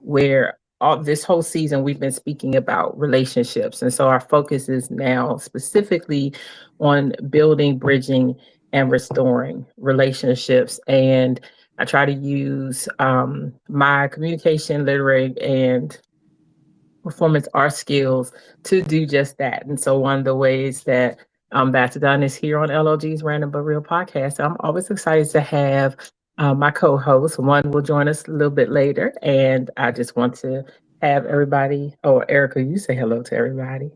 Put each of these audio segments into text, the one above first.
where all this whole season we've been speaking about relationships. And so our focus is now specifically on building, bridging, and restoring relationships. And I try to use my communication, literary, and performance art skills to do just that. And so one of the ways that that's done is here on LLG's Random But Real podcast. I'm always excited to have my co-host. One will join us a little bit later. And I just want to have everybody, oh, Erica, you say hello to everybody.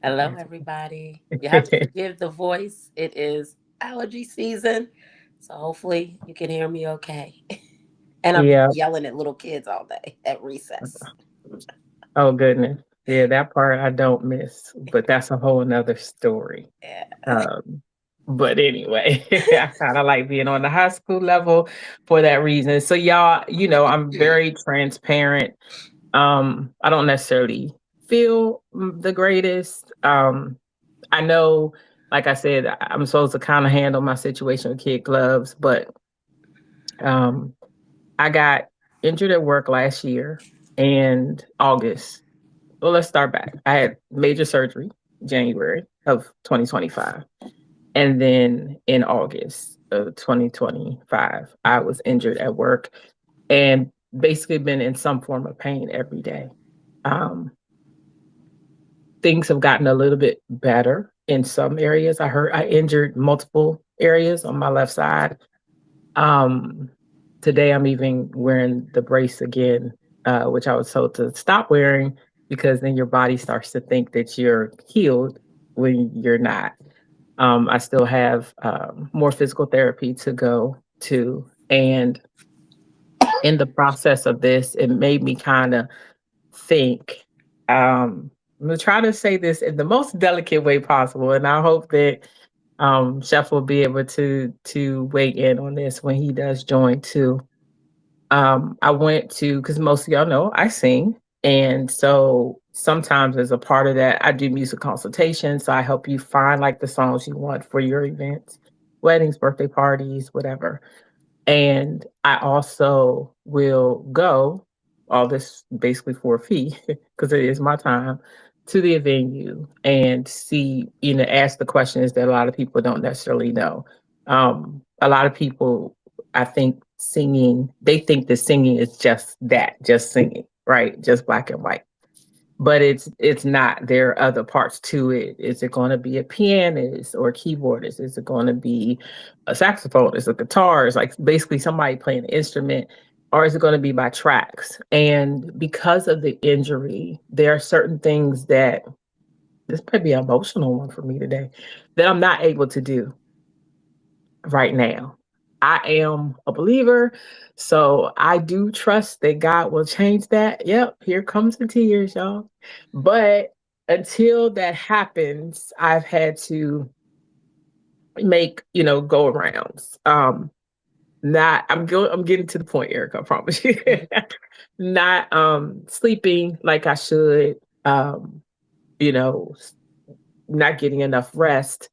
Hello, everybody. You have to forgive the voice. It is allergy season. So hopefully you can hear me okay. And I'm yelling at little kids all day at recess. Oh, goodness. Yeah, that part I don't miss, but that's a whole nother story. Yeah. But anyway, I kind of like being on the high school level for that reason. So y'all, I'm very transparent. I don't necessarily feel the greatest. I know, like I said, I'm supposed to kind of handle my situation with kid gloves, but I got injured at work last year in August. Well, let's start back. I had major surgery January of 2025. And then in August of 2025, I was injured at work and basically been in some form of pain every day. Things have gotten a little bit better in some areas. I injured multiple areas on my left side. Today I'm even wearing the brace again, which I was told to stop wearing because then your body starts to think that you're healed when you're not. I still have more physical therapy to go to. And in the process of this, it made me kind of think, I'm going to try to say this in the most delicate way possible. And I hope that Chef will be able to weigh in on this when he does join too. I went to, because most of y'all know I sing. And so sometimes as a part of that, I do music consultations. So I help you find like the songs you want for your events, weddings, birthday parties, whatever. And I also will go, all this basically for a fee, because it is my time, to the venue and see, ask the questions that a lot of people don't necessarily know. A lot of people, I think, they think that singing is just that, just singing, right? Just black and white. But it's not. There are other parts to it. Is it going to be a pianist or a keyboardist? Is it going to be a saxophone? Is it a guitar? Is like basically somebody playing an instrument? Or is it going to be by tracks? And because of the injury, there are certain things that, this might be an emotional one for me today, that I'm not able to do right now. I am a believer, so I do trust that God will change that. Yep, here comes the tears, y'all. But until that happens, I've had to make, go arounds. I'm getting to the point, Erica, I promise you. Not sleeping like I should, you know, not getting enough rest,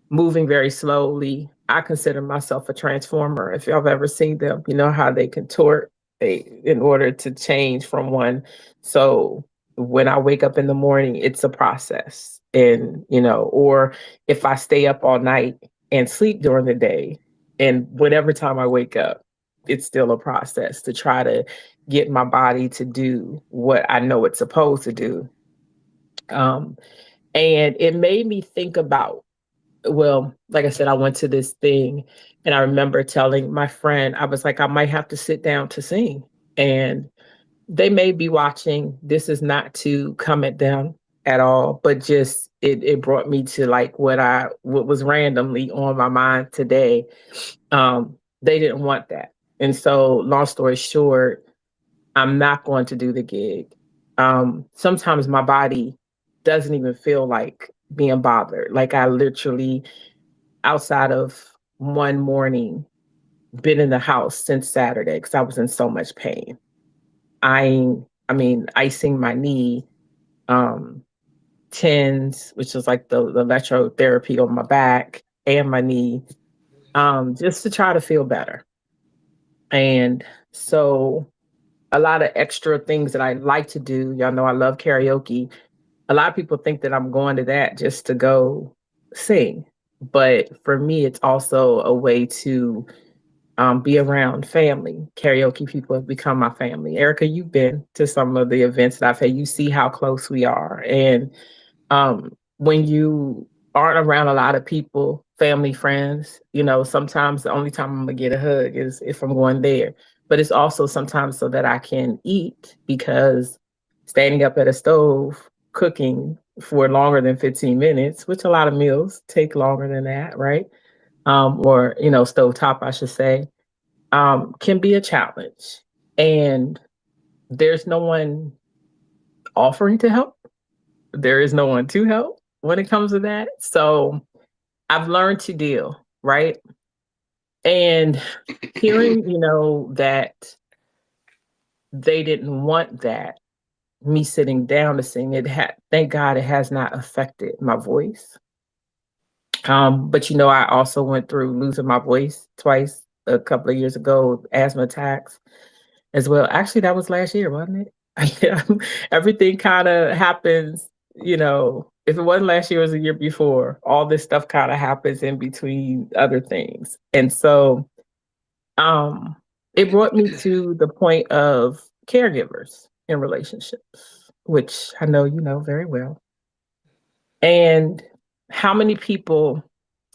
moving very slowly. I consider myself a transformer. If y'all have ever seen them, you know how they contort in order to change from one. So when I wake up in the morning, it's a process. And, or if I stay up all night and sleep during the day, and whatever time I wake up, it's still a process to try to get my body to do what I know it's supposed to do. And it made me think about, well, like I said, I went to this thing and I remember telling my friend, I was like, I might have to sit down to sing. And they may be watching. This is not to come at them at all, but just it brought me to like what was randomly on my mind today. They didn't want that. And so long story short, I'm not going to do the gig. Sometimes my body doesn't even feel like being bothered. Like I literally, outside of one morning, been in the house since Saturday because I was in so much pain. Icing my knee, TENS, which is like the electrotherapy on my back and my knee, just to try to feel better. And so a lot of extra things that I like to do. Y'all know I love karaoke. A lot of people think that I'm going to that just to go sing. But for me, it's also a way to be around family. Karaoke people have become my family. Erica, you've been to some of the events that I've had. You see how close we are. And when you aren't around a lot of people, family, friends, sometimes the only time I'm gonna get a hug is if I'm going there. But it's also sometimes so that I can eat because standing up at a stove cooking for longer than 15 minutes, which a lot of meals take longer than that, right? Or, stovetop, I should say, can be a challenge. And there's no one offering to help. There is no one to help when it comes to that. So I've learned to deal, right? And hearing, that they didn't want that, me sitting down to sing, thank God it has not affected my voice. But I also went through losing my voice twice a couple of years ago, asthma attacks as well. Actually, that was last year, wasn't it? Everything kind of happens, if it wasn't last year, it was a year before. All this stuff kind of happens in between other things. And so it brought me to the point of caregivers in relationships, which I know you know very well. And how many people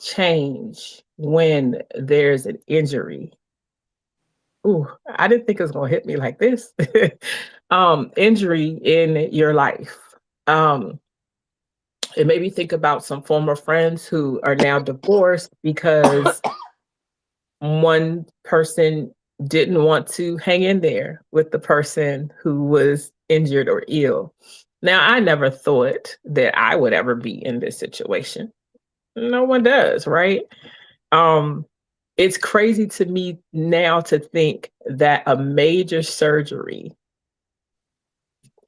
change when there's an injury. Ooh, I didn't think it was gonna hit me like this. Injury in your life. Um, it made me think about some former friends who are now divorced because one person didn't want to hang in there with the person who was injured or ill. Now, I never thought that I would ever be in this situation. No one does, right? Um, it's crazy to me now to think that a major surgery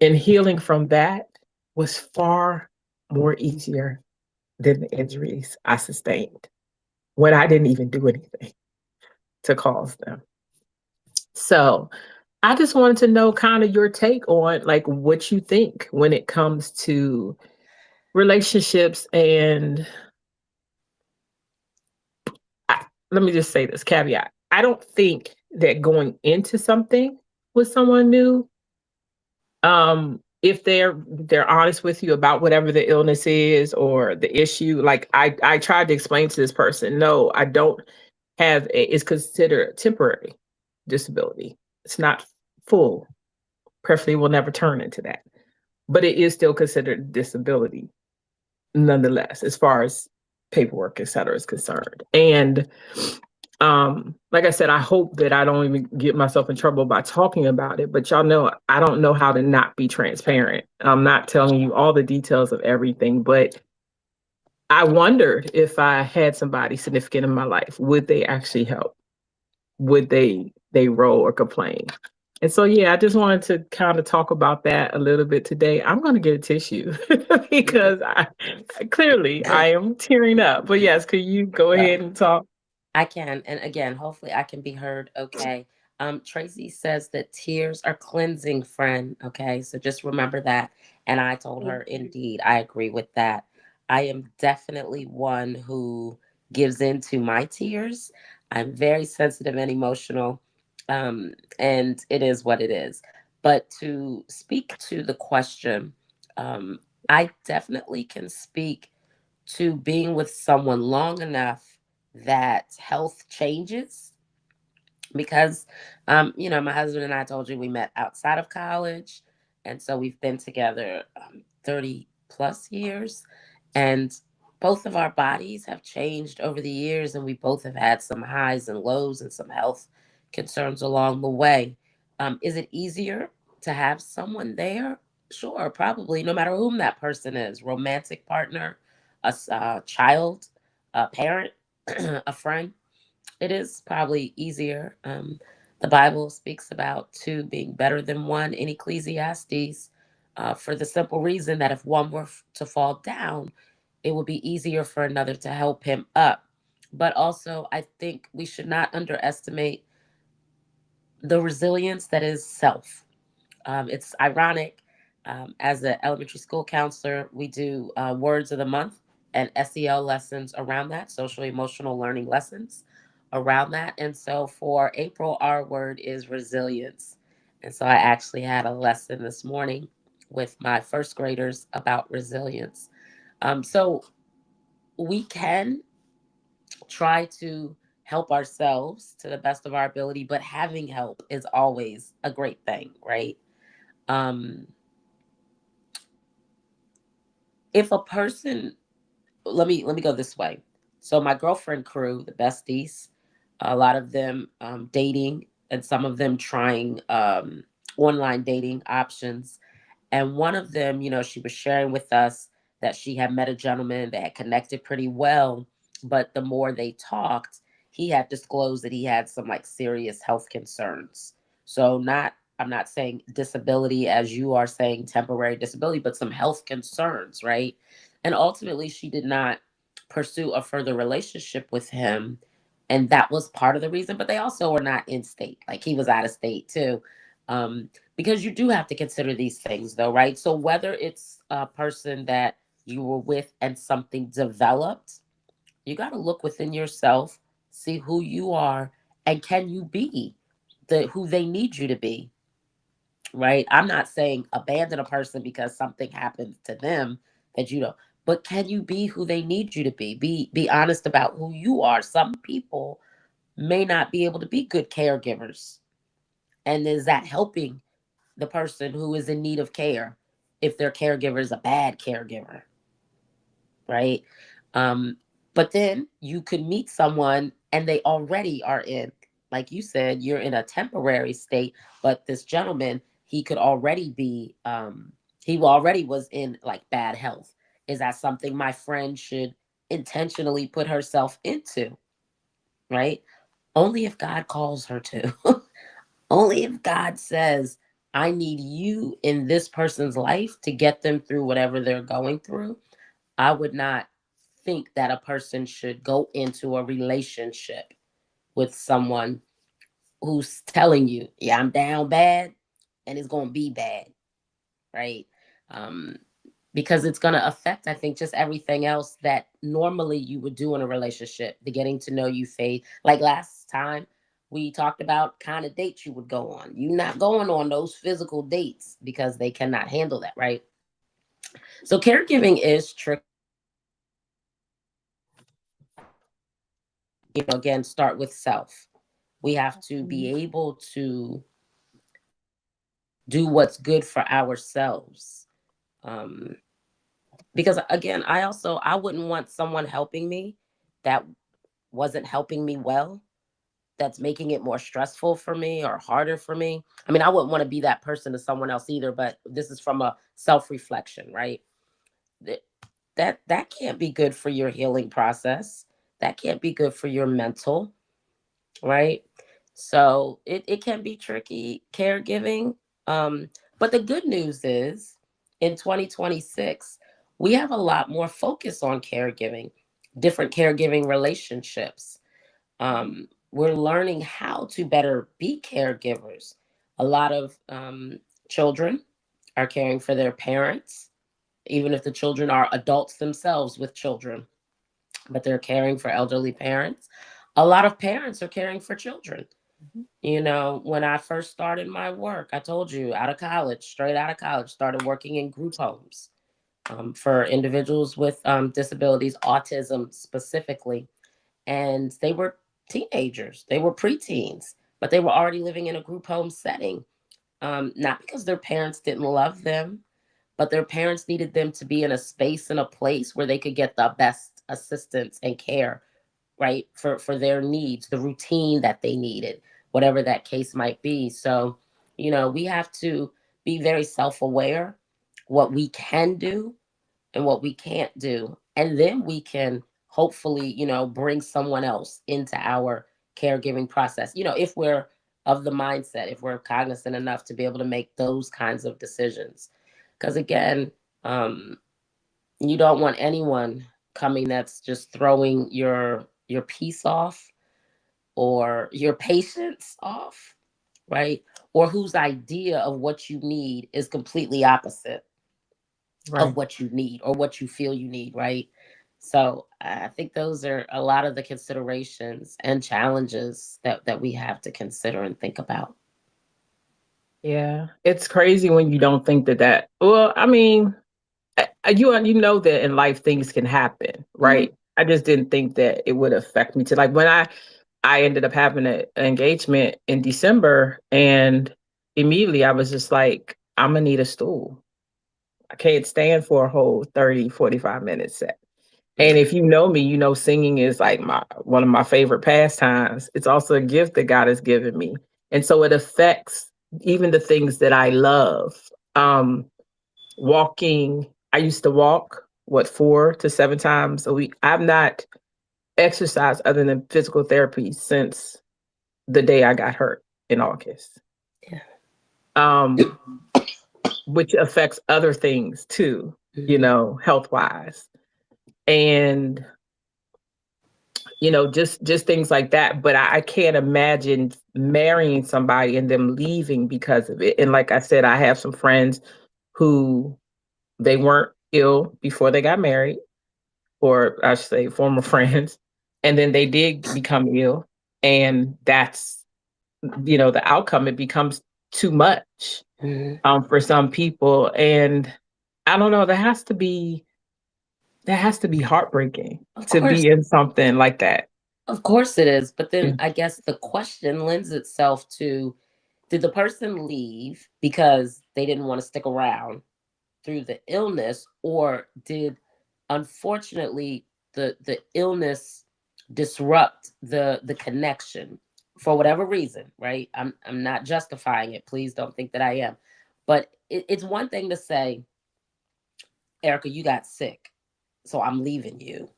and healing from that was far more easier than the injuries I sustained when I didn't even do anything to cause them. So I just wanted to know kind of your take on like what you think when it comes to relationships and let me just say this caveat. I don't think that going into something with someone new, if they're honest with you about whatever the illness is or the issue, like I tried to explain to this person, no, I don't have it's considered temporary disability. It's not full. Preferably will never turn into that. But it is still considered disability nonetheless, as far as paperwork, et cetera, is concerned. And like I said, I hope that I don't even get myself in trouble by talking about it, but y'all know I don't know how to not be transparent. I'm not telling you all the details of everything, but I wondered if I had somebody significant in my life, would they actually help? Would they roll or complain? And so, yeah, I just wanted to kind of talk about that a little bit today. I'm going to get a tissue because clearly I am tearing up. But yes, could you go ahead and talk? I can. And again, hopefully I can be heard okay. Tracy says that tears are cleansing, friend. Okay. So just remember that. And I told her, indeed, I agree with that. I am definitely one who gives in to my tears. I'm very sensitive and emotional. And it is what it is. But to speak to the question, I definitely can speak to being with someone long enough that health changes because my husband and I told you we met outside of college, and so we've been together 30 plus years, and both of our bodies have changed over the years, and we both have had some highs and lows and some health concerns along the way. Is it easier to have someone there? Sure, probably, no matter whom that person is, romantic partner, a child, a parent, a friend. It is probably easier. The Bible speaks about two being better than one in Ecclesiastes, for the simple reason that if one were to fall down, it would be easier for another to help him up. But also, I think we should not underestimate the resilience that is self. It's ironic. As an elementary school counselor, we do words of the month and SEL lessons around that, social emotional learning lessons around that. And so for April, our word is resilience. And so I actually had a lesson this morning with my first graders about resilience. So we can try to help ourselves to the best of our ability, but having help is always a great thing, right? Um, if a person, let me go this way. So my girlfriend crew, the besties, a lot of them dating, and some of them trying online dating options. And one of them, she was sharing with us that she had met a gentleman that had connected pretty well, but the more they talked, he had disclosed that he had some like serious health concerns. So not I'm not saying disability as you are saying temporary disability, but some health concerns, right? And ultimately she did not pursue a further relationship with him. And that was part of the reason, but they also were not in state. Like he was out of state too. Because you do have to consider these things though, right? So whether it's a person that you were with and something developed, you got to look within yourself, see who you are, and can you be who they need you to be, right? I'm not saying abandon a person because something happened to them that you don't, but can you be who they need you to be? Be honest about who you are. Some people may not be able to be good caregivers, and is that helping the person who is in need of care if their caregiver is a bad caregiver, right? Um, but then you could meet someone and they already are in, like you said, you're in a temporary state, but this gentleman, he could already be, he already was in like bad health. Is that something my friend should intentionally put herself into, right? Only if God calls her to. Only if God says, I need you in this person's life to get them through whatever they're going through. I would not think that a person should go into a relationship with someone who's telling you, yeah, I'm down bad and it's going to be bad, right? Um, because it's going to affect, I think, just everything else that normally you would do in a relationship. The getting to know you phase. Like last time, we talked about kind of dates you would go on. You're not going on those physical dates because they cannot handle that, right? So caregiving is tricky. Again, start with self. We have to be able to do what's good for ourselves. Um, because again, I wouldn't want someone helping me that wasn't helping me well, that's making it more stressful for me or harder for me. I mean, I wouldn't want to be that person to someone else either, but this is from a self-reflection, right? Th- that can't be good for your healing process. That can't be good for your mental, right? So it can be tricky caregiving. Um, but the good news is in 2026, we have a lot more focus on caregiving, different caregiving relationships. We're learning how to better be caregivers. A lot of children are caring for their parents, even if the children are adults themselves with children, but they're caring for elderly parents. A lot of parents are caring for children. When I first started my work, I told you, straight out of college, started working in group homes for individuals with disabilities, autism specifically. And they were teenagers, they were preteens, but they were already living in a group home setting. Not because their parents didn't love them, but their parents needed them to be in a space and a place where they could get the best assistance and care, right, for their needs, the routine that they needed, whatever that case might be. So we have to be very self-aware what we can do and what we can't do, and then we can hopefully bring someone else into our caregiving process, if we're of the mindset, if we're cognizant enough to be able to make those kinds of decisions. Because again, um, you don't want anyone coming that's just throwing your peace off or your patience off, right? Or whose idea of what you need is completely opposite Right. of what you need or what you feel you need, right? So I think those are a lot of the considerations and challenges that we have to consider and think about. Yeah. It's crazy when you don't think that well, I mean, you know that in life things can happen, Mhm. right? I just didn't think that it would affect me to like when I ended up having an engagement in December and immediately I was just like, I'm gonna need a stool. I can't stand for a whole 30, 45 minute set. And if you know me, you know singing is like my one of my favorite pastimes. It's also a gift that God has given me. And so it affects even the things that I love. Um Walking, I used to walk what 4 to 7 times a week. I've not exercised other than physical therapy since the day I got hurt in August. Yeah. Um which affects other things too, Mhm. health wise. And just things like that. But I can't imagine marrying somebody and them leaving because of it. And like I said, I have some friends who they weren't ill before they got married, or I should say former friends, and then they did become ill. And that's, the outcome. It becomes too much Mhm. for some people. And I don't know, that has to be heartbreaking Of to course. be in something like that. Of course it is. But then Mm. I guess the question lends itself to, did the person leave because they didn't want to stick around through the illness, or did, unfortunately, the illness disrupt the connection for whatever reason, right? I'm not justifying it. Please don't think that I am. But it's one thing to say, Erica, you got sick, so I'm leaving you,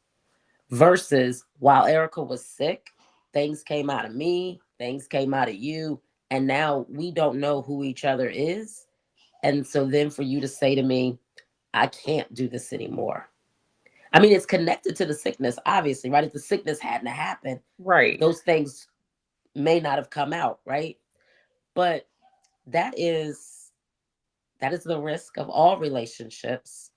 versus while Erica was sick, things came out of me, things came out of you, and now we don't know who each other is. And so then for you to say to me, I can't do this anymore. I mean, it's connected to the sickness, obviously, right? If the sickness hadn't happened, Right. those things may not have come out, right? But that is that is the risk of all relationships.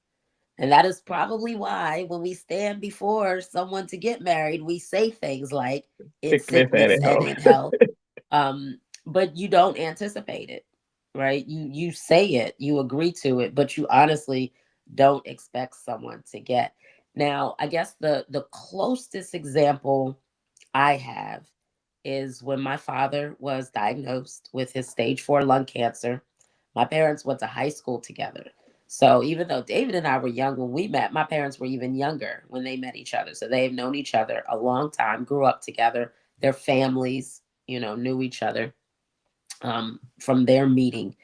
And that is probably why when we stand before someone to get married, we say things like in Sickness and sickness in and health. in health. But you don't anticipate it, right? You say it, you agree to it, but you honestly don't expect someone to get. Now, I guess the closest example I have is when my father was diagnosed with his stage 4 lung cancer. My parents went to high school together. So even though David and I were young when we met, my parents were even younger when they met each other. So they've known each other a long time, grew up together. Their families, knew each other from their meeting,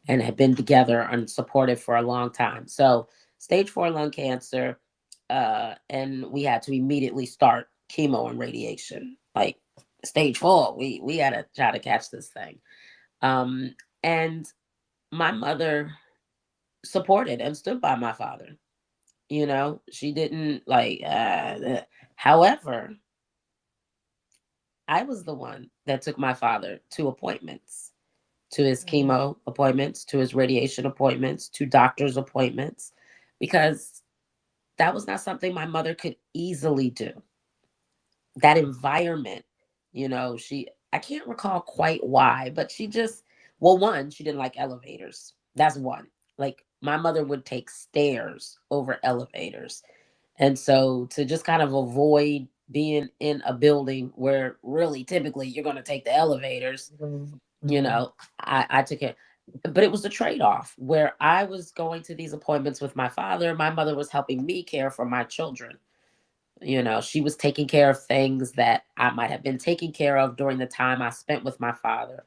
and had been together and supportive for a long time. So stage 4 lung cancer, and we had to immediately start chemo and radiation. Like stage 4, we had to try to catch this thing. And my mother supported and stood by my father. She didn't like. However, I was the one that took my father to appointments, to his Mhm. chemo appointments, to his radiation appointments, to doctor's appointments, because that was not something my mother could easily do. That environment, I can't recall quite why, but she just, well, one, she didn't like elevators. That's one. Like my mother would take stairs over elevators. And so to just kind of avoid being in a building where really typically you're going to take the elevators, Mhm. you Mhm. know, I took it. But it was a trade off where I was going to these appointments with my father. My mother was helping me care for my children. She was taking care of things that I might have been taking care of during the time I spent with my father.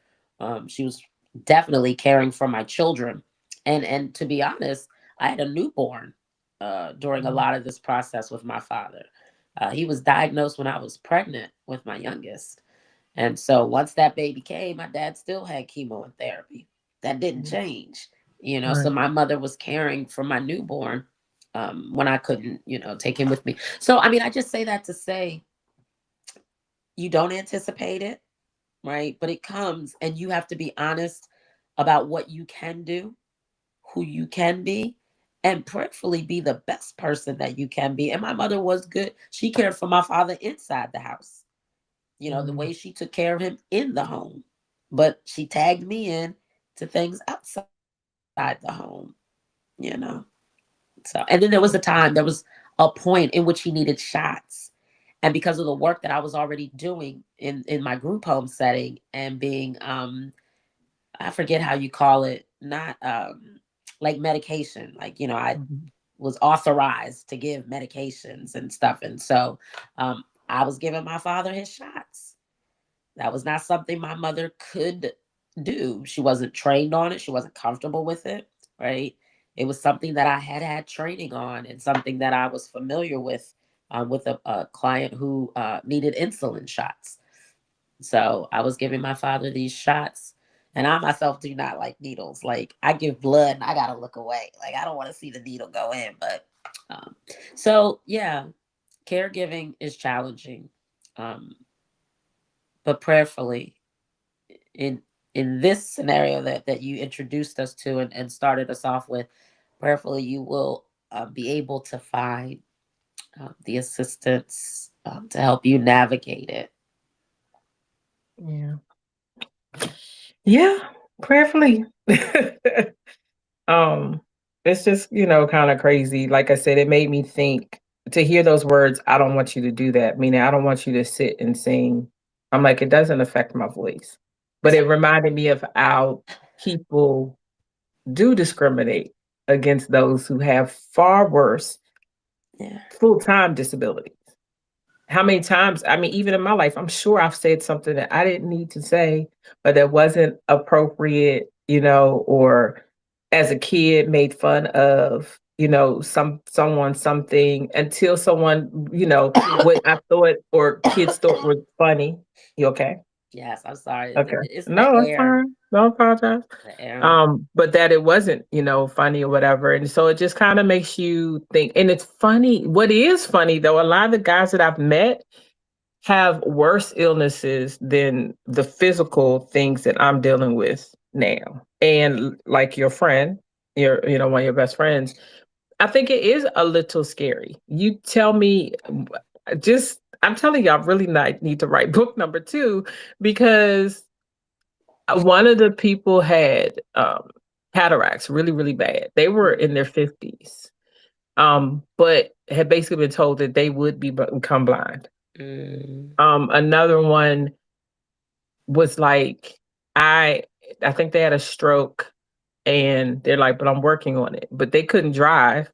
She was definitely caring for my children. And to be honest, I had a newborn during a Mhm. lot of this process with my father. He was diagnosed when I was pregnant with my youngest. And so once that baby came, my dad still had chemo and therapy. That didn't Mhm. change. So Right. my mother was caring for my newborn when I couldn't, take him with me. So, I mean, I just say that to say you don't anticipate it, right? But it comes, and you have to be honest about what you can do, who you can be, and prayerfully be the best person that you can be. And my mother was good. She cared for my father inside the house, you know, the way she took care of him in the home. But she tagged me in to things outside the home, you know. So, and then there was a point in which he needed shots. And because of the work that I was already doing in my group home setting and being I forget how you call it, not like medication, like, you know, I was authorized to give medications and stuff. And so I was giving my father his shots. That was not something my mother could do. She wasn't trained on it. She wasn't comfortable with it, right? It was something that I had training on, and something that I was familiar with a client who needed insulin shots. So I was giving my father these shots, and I myself do not like needles. Like, I give blood and I gotta look away. Like, I don't want to see the needle go in. But so yeah, caregiving is challenging, but prayerfully, in this scenario that you introduced us to and started us off with, prayerfully you will be able to find the assistance to help you navigate it. Yeah. Yeah, prayerfully. um, it's just, kind of crazy. Like I said, it made me think to hear those words, I don't want you to do that, meaning I don't want you to sit and sing. I'm like, it doesn't affect my voice. But it reminded me of how people do discriminate against those who have far worse full-time disabilities. How many times, I mean, even in my life, I'm sure I've said something that I didn't need to say, but that wasn't appropriate, or as a kid made fun of, someone, something, until someone, what I thought or kids thought was funny. You okay? Yes, I'm sorry. Okay. It's the No, it's air. fine. Don't apologize. The air. But that it wasn't, funny or whatever. And so it just kind of makes you think. And it's funny. What is funny though, a lot of the guys that I've met have worse illnesses than the physical things that I'm dealing with now. And like your friend, one of your best friends, I think it is a little scary. You tell me, I'm telling you, I really not need to write book number 2, because one of the people had cataracts really, really bad. They were in their 50s, but had basically been told that they would become blind. Another one was like, I think they had a stroke, and they're like, but I'm working on it. But they couldn't drive.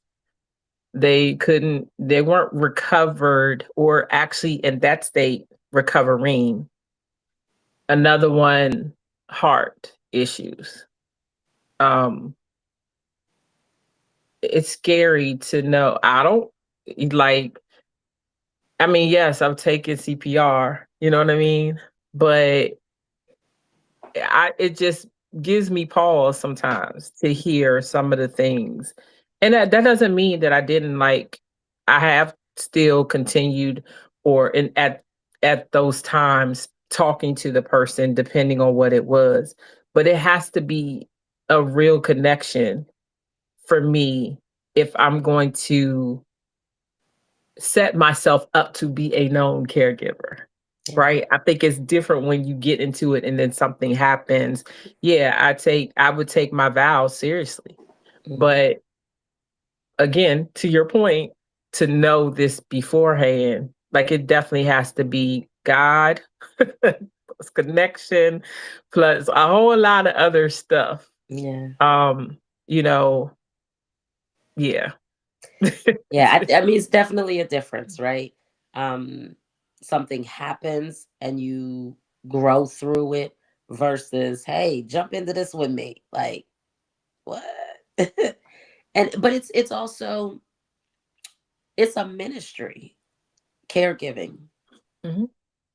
They weren't recovered, or actually in that state recovering. Another one, heart issues. It's scary to know. I don't like, I mean, yes, I've taken CPR, you know what I mean? But it just gives me pause sometimes to hear some of the things. And that doesn't mean that I have still continued, or at those times, talking to the person, depending on what it was. But it has to be a real connection for me if I'm going to set myself up to be a known caregiver. Right. I think it's different when you get into it and then something happens. Yeah, I would take my vows seriously. But again, to your point, to know this beforehand, like, it definitely has to be God, plus connection, plus a whole lot of other stuff. Yeah. Yeah. Yeah, I mean, it's definitely a difference, right? Something happens and you grow through it, versus, hey, jump into this with me. Like, what? But it's also, it's a ministry, caregiving.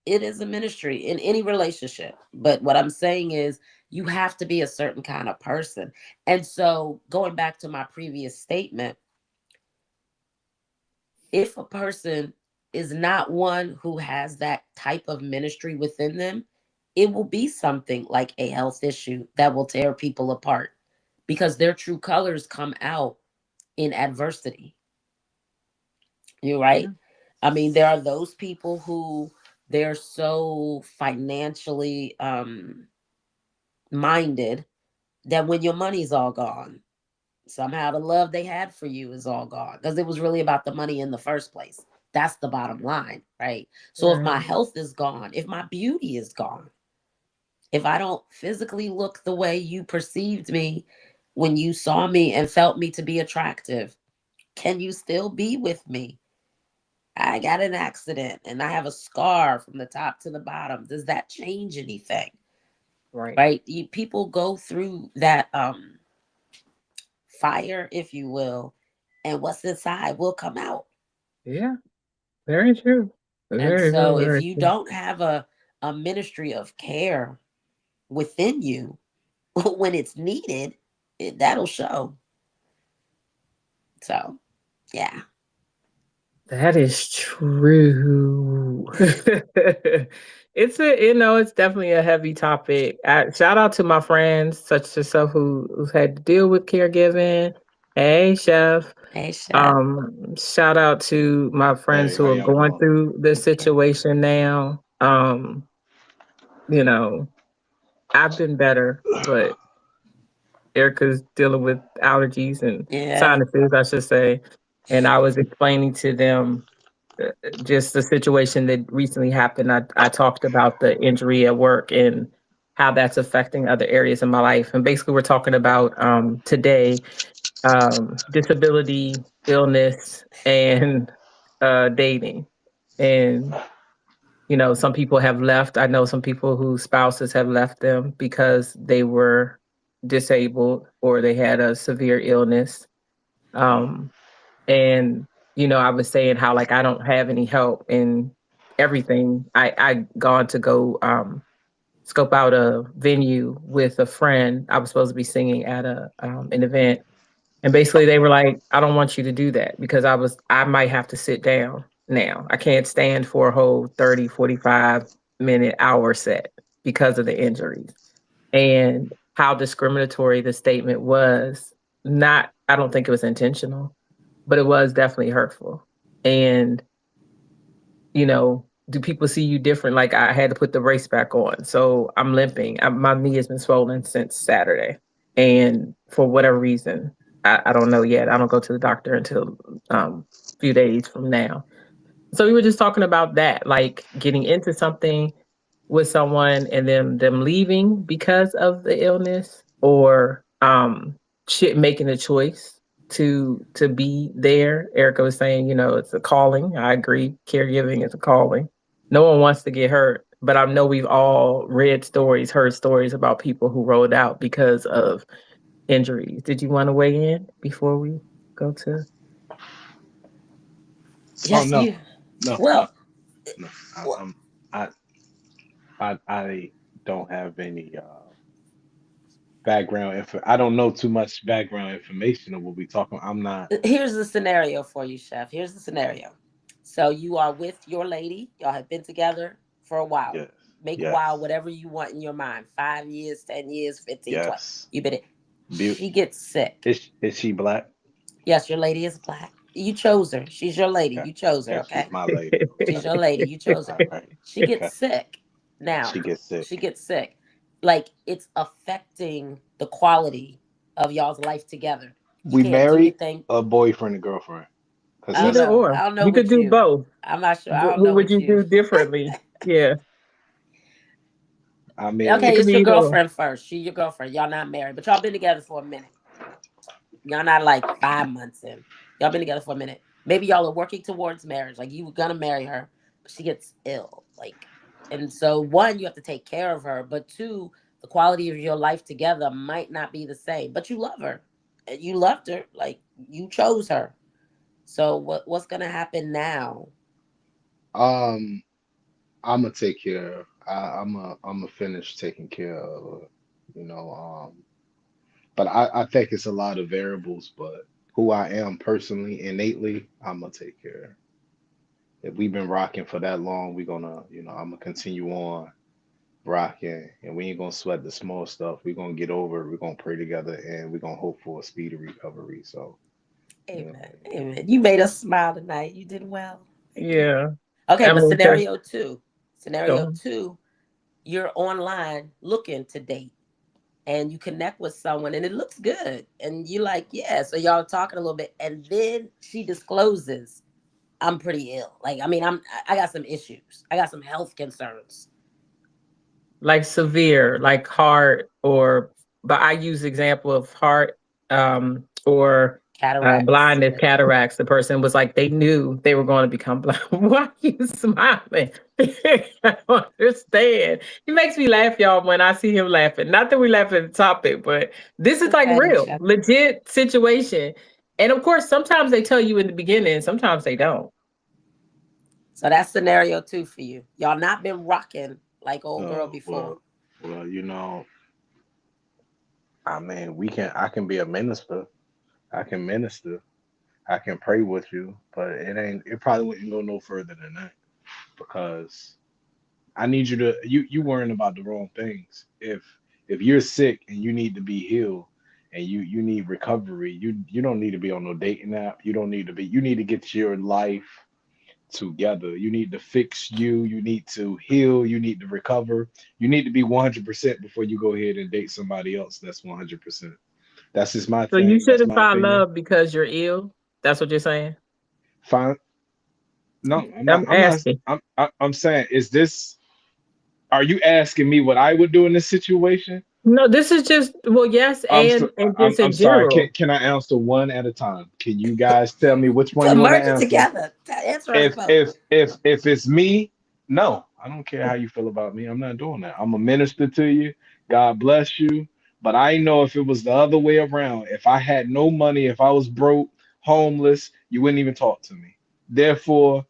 It is a ministry in any relationship. But what I'm saying is, you have to be a certain kind of person. And so, going back to my previous statement, if a person is not one who has that type of ministry within them, it will be something like a health issue that will tear people apart because their true colors come out in adversity. You're right. Yeah. I mean, there are those people who they're so financially minded that when your money's all gone, somehow the love they had for you is all gone because it was really about the money in the first place. That's the bottom line, right? So if my Right. health is gone, if my beauty is gone, if I don't physically look the way you perceived me when you saw me and felt me to be attractive, can you still be with me? I got an accident and I have a scar from the top to the bottom. Does that change anything? Right. Right? People go through that fire, if you will, and what's inside will come out. Yeah. Very true. And Very, very, so if very you true. don't have a ministry of care within you when it's needed, that'll show. So yeah. That is true. It's a, it's definitely a heavy topic. Shout out to my friends, such as yourself, who's had to deal with caregiving. Hey, chef. Hey chef. Shout out to my friends Hey, who how are y'all going doing? through this Okay. situation now. You know, I've been better, but Erica's dealing with allergies and Yeah. sinuses, I should say. And I was explaining to them just the situation that recently happened. I talked about the injury at work and how that's affecting other areas of my life. And basically, we're talking about today disability, illness, and dating. And, some people have left. I know some people whose spouses have left them because they were disabled or they had a severe illness. Um, and, I was saying how like I don't have any help in everything. I gone to go scope out a venue with a friend. I was supposed to be singing at an event. And basically they were like, I don't want you to do that because I might have to sit down now. I can't stand for a whole 30, 45-minute hour set because of the injuries. And how discriminatory the statement was, not I don't think it was intentional, but it was definitely hurtful. And, do people see you different? Like I had to put the brace back on. So I'm limping. My knee has been swollen since Saturday. And for whatever reason, I don't know yet. I don't go to the doctor until a few days from now. So we were just talking about that, like getting into something with someone and then them leaving because of the illness or shit making a choice to be there. Erica was saying, it's a calling. I agree. Caregiving is a calling. No one wants to get hurt, but I know we've all read stories, heard stories about people who rolled out because of injuries. Did you want to weigh in before we go to Oh Yes, no, you. no, Well, no. well, I I don't have any background info. I don't know too much background information of what we talking. I'm not. here's the scenario for you, chef. Here's the scenario. So you are with your lady. Y'all have been together for a while. Yes, Make a while yes, whatever you want in your mind. 5 years, 10 years, 15, 20. yes. You've been. Be- She gets sick. is she black? Yes, your lady is black. You chose her. She's your lady. Okay, You chose her, okay. She's okay? my lady. She's Okay, your lady. You chose her. all right. She gets Okay. sick. Now, She gets she sick. gets sick. Like it's affecting the quality of y'all's life together. You We can't do married anything. a boyfriend and girlfriend because I don't either that's know. or? I don't know You could with do you. both. I'm not sure. I don't What know would with you you. do differently? Yeah, I Okay, it mean could it's be your either or. girlfriend first. She your girlfriend. Y'all not married, but y'all been together for a minute. Y'all not like 5 months in. Y'all been together for a minute. Maybe y'all are working towards marriage. Like you were gonna marry her, but she gets ill. Like, and so one, you have to take care of her. But two, the quality of your life together might not be the same. But you love her. And you loved her. Like you chose her. So what's gonna happen now? um I'm gonna take care. I'm gonna finish taking care of her, you know. But I think it's a lot of variables. But who I am personally, innately, I'm gonna take care. If we've been rocking for that long, we're gonna, I'm gonna continue on rocking, and we ain't gonna sweat the small stuff. We're gonna get over it. We're gonna pray together, and we're gonna hope for a speedy recovery. So, you know, Amen. Amen. You made us smile tonight. You did well. Thank you. Yeah. Okay, I but mean, 'cause scenario two. Scenario so two, you're online looking to date and you connect with someone and it looks good. And you like, yeah. So y'all talking a little bit. And then she discloses, I'm pretty ill. Like, I mean, I got some issues. I got some health concerns. like severe, like heart, or but I use example of heart, or Cataracts. blindness, cataracts. The person was like, they knew they were going to become blind. Why are you smiling? I don't understand. He makes me laugh, y'all, when I see him laughing. Not that we laugh at the topic, but this is like Okay, real, legit situation. And of course, sometimes they tell you in the beginning, sometimes they don't. so that's scenario two for you. Y'all not been rocking like old girl before. well, you know, I mean, I can be a minister. I can minister. I can pray with you, but it probably wouldn't go no further than that because I need you to, you worrying about the wrong things. If you're sick and you need to be healed and you need recovery, you don't need to be on no dating app. You need to get your life together. You need to fix you. You need to heal. You need to recover. You need to be 100% before you go ahead and date somebody else that's 100%. That's just my So you thing. That's shouldn't my find opinion. love because you're ill. That's what you're saying. Fine. No, I'm not. I'm I'm not. asking. I'm saying, are you asking me what I would do in this situation? No, this is just well, yes, I'm so, and just I'm in sorry. general. Can I answer one at a time? Can you guys tell me which one you want to Merge it answer? together. Answer us both. If it's me, no, I don't care how you feel about me. I'm not doing that. I'm a minister to you. God bless you. But I know if it was the other way around, if I had no money, if I was broke, homeless, you wouldn't even talk to me. Therefore,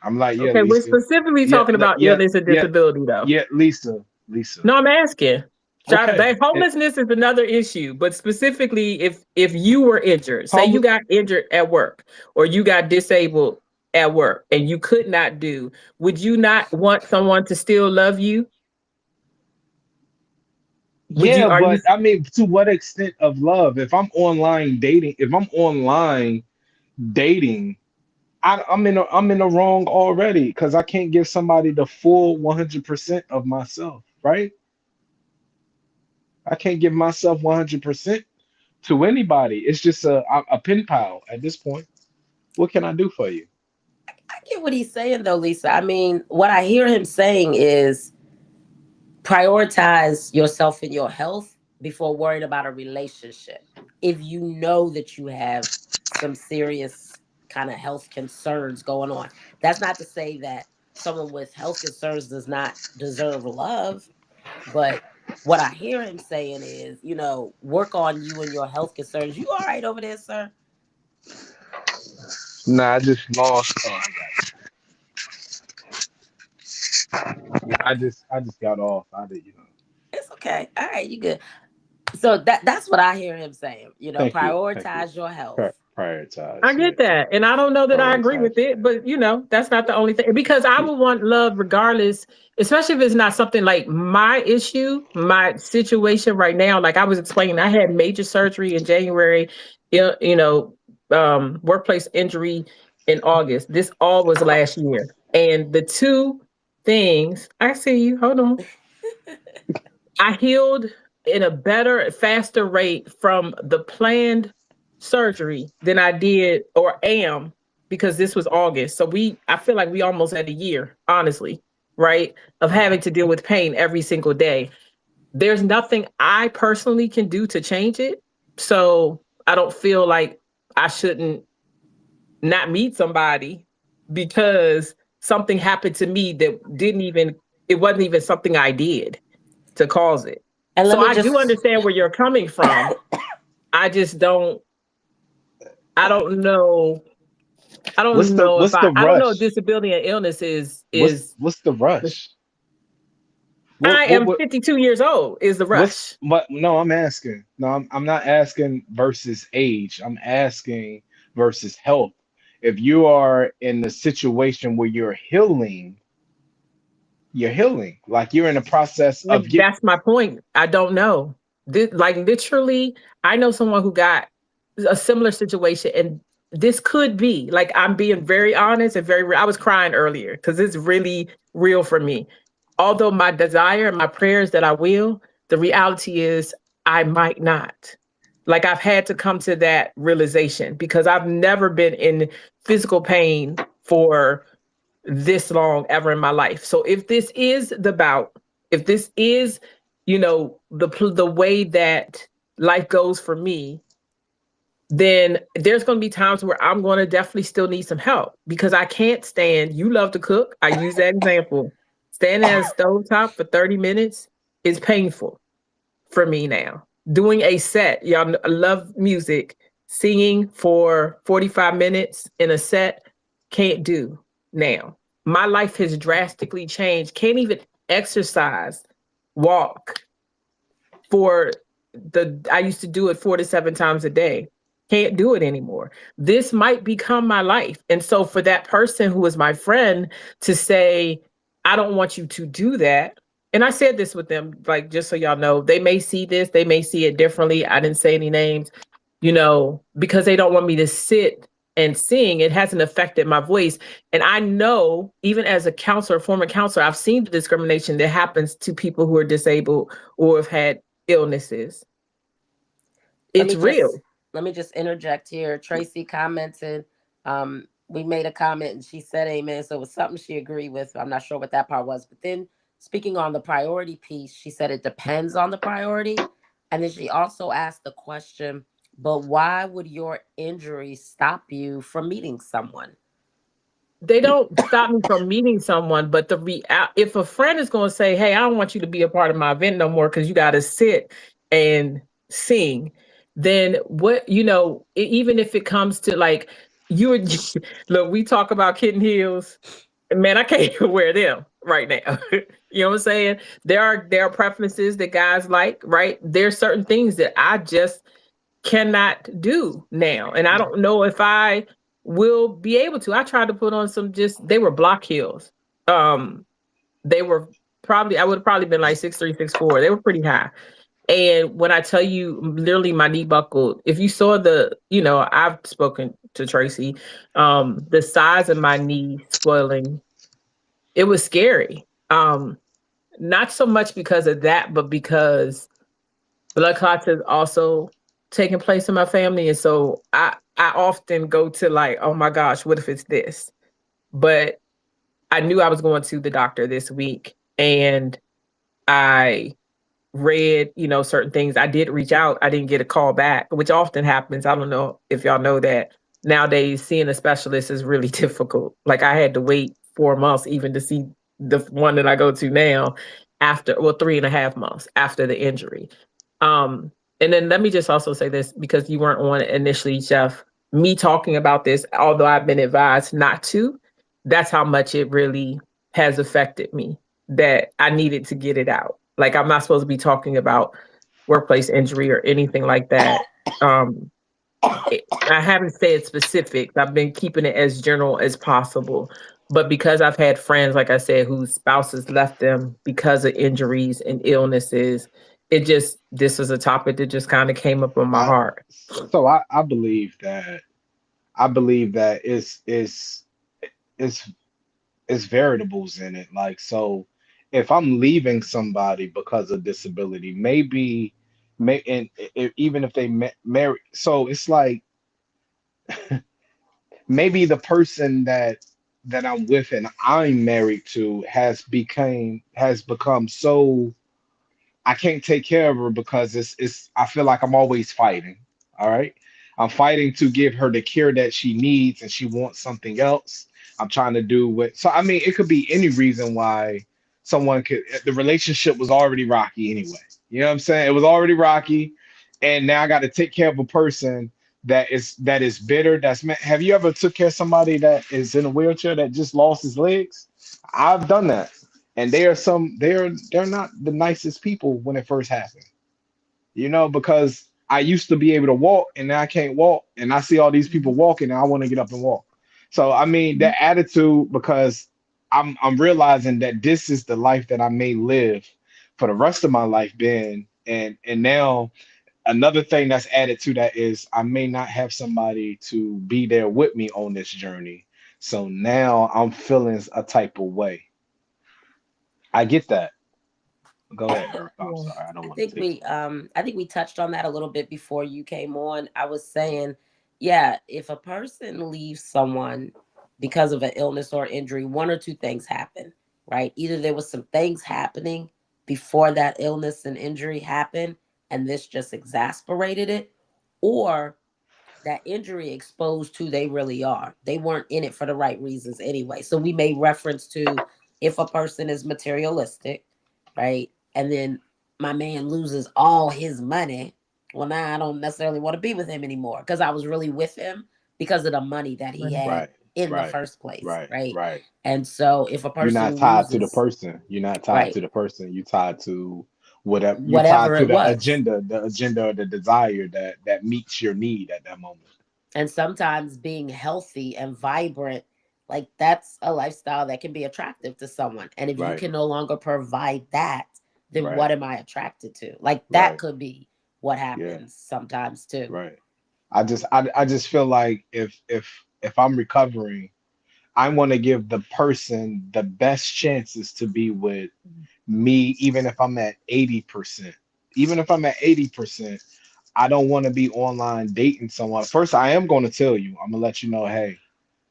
I'm like, yeah, Okay, we're Lisa. specifically Yeah, talking about yeah, illness and yeah, disability, though. yeah, Lisa. Lisa. No, I'm asking. Okay. That homelessness is another issue, but specifically, if you were injured, say you Home, got injured at work or you got disabled at work and you could not do, would you not want someone to still love you? Would you? yeah, Are you but I mean, to what extent of love? If I'm online dating, I'm in the wrong already because I can't give somebody the full 100% of myself, right? I can't give myself 100% to anybody. It's just a pen pal at this point. What can I do for you? I get what he's saying though, Lisa. I mean, what I hear him saying is prioritize yourself and your health before worrying about a relationship. If you know that you have some serious kind of health concerns going on, that's not to say that someone with health concerns does not deserve love, but what I hear him saying is, work on you and your health concerns. You all right over there, sir? Nah, I just lost. I just got off. I did, It's okay. All right, you good. So that's what I hear him saying. Thank you. Thank you. Prioritize your health. I Prioritize. Yeah. get that. And I don't know that I agree Prioritize. with it, but that's not the only thing. Because I would want love regardless, especially if it's not something like my issue, my situation right now. Like I was explaining, I had major surgery in January, workplace injury in August. This all was last year. And the two things, I see you, hold on. I healed in a better, faster rate from the planned surgery than I did or am because this was August. So I feel like we almost had a year, honestly, right? Of having to deal with pain every single day. There's nothing I personally can do to change it. So I don't feel like I shouldn't not meet somebody because something happened to me that it wasn't even something I did to cause it. And let So me I do just understand where you're coming from. I just don't. I don't know. I don't know if What's the I don't know if rush? disability and illness is What's the rush? I am What 52 years old is the rush. what no, I'm asking. No, I'm not asking versus age. I'm asking versus health. If you are in the situation where you're healing, you're healing. Like you're in the process of getting. That's my point. I don't know. Like literally, I know someone who got a similar situation, and this could be like, I'm being very honest and very real. I was crying earlier because it's really real for me. Although my desire and my prayers that I will, the reality is I might not. Like I've had to come to that realization because I've never been in physical pain for this long ever in my life. So if this is the bout, if this is, the way that life goes for me, then there's going to be times where I'm going to definitely still need some help because I can't stand. You love to cook. I use that example. Standing at a stovetop for 30 minutes is painful for me now. Doing a set, y'all love music, singing for 45 minutes in a set, can't do now. My life has drastically changed. Can't even exercise, walk I used to do it 4 to 7 times a day. Can't do it anymore. This might become my life. And so for that person who is my friend to say, I don't want you to do that. And I said this with them, like, just so y'all know, they may see this, they may see it differently. I didn't say any names, because they don't want me to sit and sing. It hasn't affected my voice. And I know, even as a counselor, former counselor, I've seen the discrimination that happens to people who are disabled or have had illnesses. It's real. Let me just interject here. Tracy commented, we made a comment and she said amen. So it was something she agreed with. I'm not sure what that part was. But then speaking on the priority piece, she said it depends on the priority. And then she also asked the question, but why would your injury stop you from meeting someone? They don't stop me from meeting someone, but if a friend is going to say, hey, I don't want you to be a part of my event no more because you got to sit and sing, then what, even if it comes to like, look, we talk about kitten heels, man, I can't even wear them right now. You know what I'm saying? There are preferences that guys like, right? There's certain things that I just cannot do now. And I don't know if I will be able to. I tried to put on they were block heels. They were I would have probably been like 6'3", 6'4". They were pretty high. And when I tell you, literally my knee buckled, if you saw I've spoken to Tracy, the size of my knee swelling, it was scary. Not so much because of that, but because blood clots is also taking place in my family. And so I often go to like, oh my gosh, what if it's this? But I knew I was going to the doctor this week and I read, certain things. I did reach out. I didn't get a call back, which often happens. I don't know if y'all know that nowadays seeing a specialist is really difficult. Like I had to wait 4 months even to see the one that I go to now 3.5 months after the injury. And then let me just also say this, because you weren't on initially, Jeff, me talking about this, although I've been advised not to, that's how much it really has affected me, that I needed to get it out. Like I'm not supposed to be talking about workplace injury or anything like that. I haven't said specifics. I've been keeping it as general as possible. But because I've had friends, like I said, whose spouses left them because of injuries and illnesses, this is a topic that just kind of came up on my heart. So I believe that it's variables in it. Like, so if I'm leaving somebody because of disability, even if they marry, so it's like maybe the person that I'm with and I'm married to has become so I can't take care of her because I feel like I'm always fighting. All right. I'm fighting to give her the care that she needs and she wants something else. I'm trying to so I mean, it could be any reason why the relationship was already rocky anyway. You know what I'm saying? It was already rocky. And now I got to take care of a person that is bitter. Have you ever took care of somebody that is in a wheelchair that just lost his legs? I've done that. And they're not the nicest people when it first happened, because I used to be able to walk and now I can't walk. And I see all these people walking and I want to get up and walk. So, I mean, that attitude, because I'm realizing that this is the life that I may live for the rest of my life being, and now another thing that's added to that is I may not have somebody to be there with me on this journey. So now I'm feeling a type of way. I get that. Go ahead, Eric. I'm Yeah. sorry. I don't I want to think take we too long. I think we touched on that a little bit before you came on. I was saying, yeah, if a person leaves someone because of an illness or injury, one or two things happen, right? Either there was some things happening before that illness and injury happened and this just exasperated it, or that injury exposed who they really are. They weren't in it for the right reasons anyway. So we made reference to if a person is materialistic, right? And then my man loses all his money. Well, now I don't necessarily want to be with him anymore because I was really with him because of the money that he Right. had Right, in the right, first place, right, right? right. And so if a You're not person tied to the loses, person. You're not tied right, to the person. You tied to whatever. You tied whatever to it was, the agenda or the desire that meets your need at that moment. and sometimes being healthy and vibrant, like that's a lifestyle that can be attractive to someone, and if you Right, can no longer provide that, then right, what am I attracted to? Like that right. could be what Yeah, happens sometimes too. right. I just feel like if I'm recovering, I want to give the person the best chances to be with me, even if I'm at 80%. Even if I'm at 80%, I don't want to be online dating someone. First, I am going to tell you, I'm gonna let you know, hey,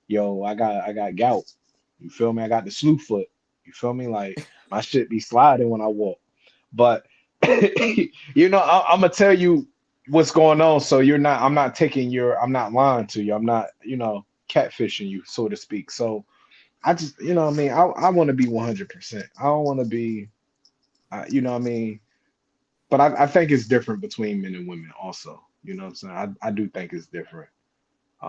yo, I got gout. You feel me? I got the slew foot. You feel me? Like my shit be sliding when I walk. But I'm gonna tell you what's going on. So I'm not lying to you. I'm not, catfishing you, so to speak. So I just, what I mean, I want to be 100%. I don't want to be, what I mean. But I think it's different between men and women also. You know what I'm saying? I do think it's different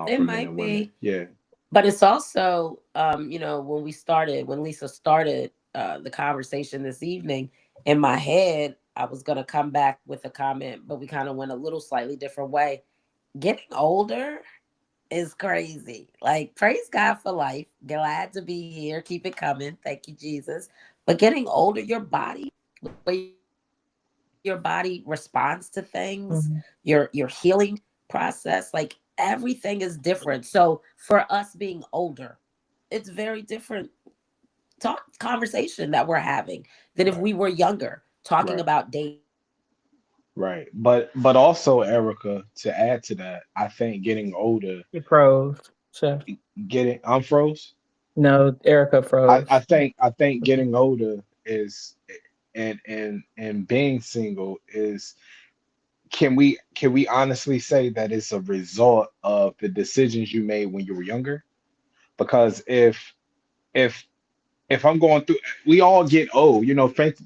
It for men might and women. be, Yeah. but it's also, when Lisa started the conversation this evening, in my head, I was going to come back with a comment, but we kind of went a little slightly different way. Getting older is crazy. Like, praise God for life. Glad to be here. Keep it coming. Thank you, Jesus. But getting older, the way your body responds to things, Mhm. your healing process, like everything is different. So for us being older, it's very different talk conversation that we're having than if Right. we were younger talking Right. about dating. Right. But also, Erica, to add to that, I think getting older, You froze, Chef. getting I'm froze. No, Erica I froze. think getting older is and being single is, can we honestly say that it's a result of the decisions you made when you were younger? Because if if I'm going through, we all get old.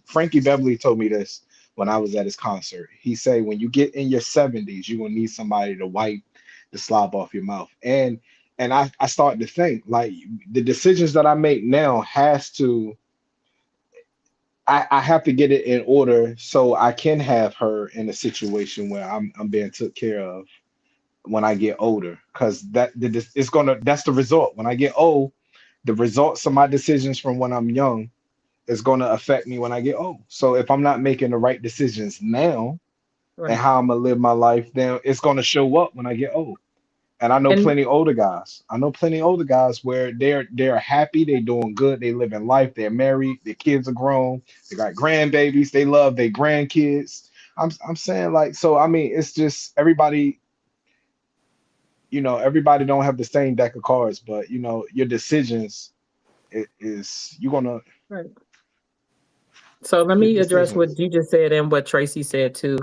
Frankie Beverly told me this when I was at his concert. He said, when you get in your 70s, you're gonna need somebody to wipe the slob off your mouth. And I started to think like the decisions that I make now I have to get it in order so I can have her in a situation where I'm being took care of when I get older. Because that's the result. When I get old, the results of my decisions from when I'm young is going to affect me when I get old. So if I'm not making the right decisions now and Right. how I'm gonna live my life, then it's going to show up when I get old. And I know And plenty older guys. I know plenty older guys where they're happy, they doing good, they living life, they're married, their kids are grown, they got grandbabies, they love their grandkids. I'm saying, like, so I mean, it's just everybody don't have the same deck of cards, but your decisions is you're gonna right. So let your me address decisions. what you just said and what Tracy said too.